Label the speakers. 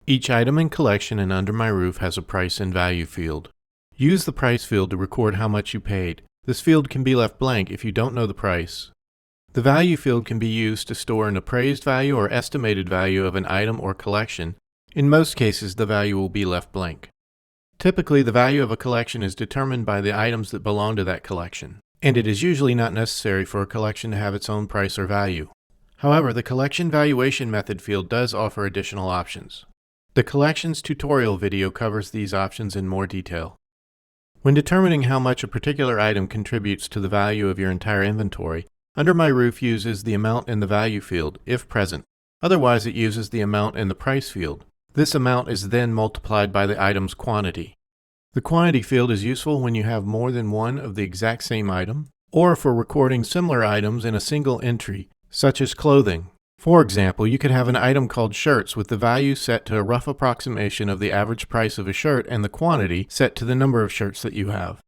Speaker 1: Each item and collection in Under My Roof has a price and value field. Use the price field to record how much you paid. This field can be left blank if you don't know the price. The value field can be used to store an appraised value or estimated value of an item or collection. In most cases, the value will be left blank. Typically, the value of a collection is determined by the items that belong to that collection, and it is usually not necessary for a collection to have its own price or value. However, the collection valuation method field does offer additional options. The collections tutorial video covers these options in more detail. When determining how much a particular item contributes to the value of your entire inventory, Under My Roof uses the amount in the value field, if present. Otherwise, it uses the amount in the price field. This amount is then multiplied by the item's quantity. The quantity field is useful when you have more than one of the exact same item, or for recording similar items in a single entry, such as clothing. For example, you could have an item called shirts with the value set to a rough approximation of the average price of a shirt and the quantity set to the number of shirts that you have.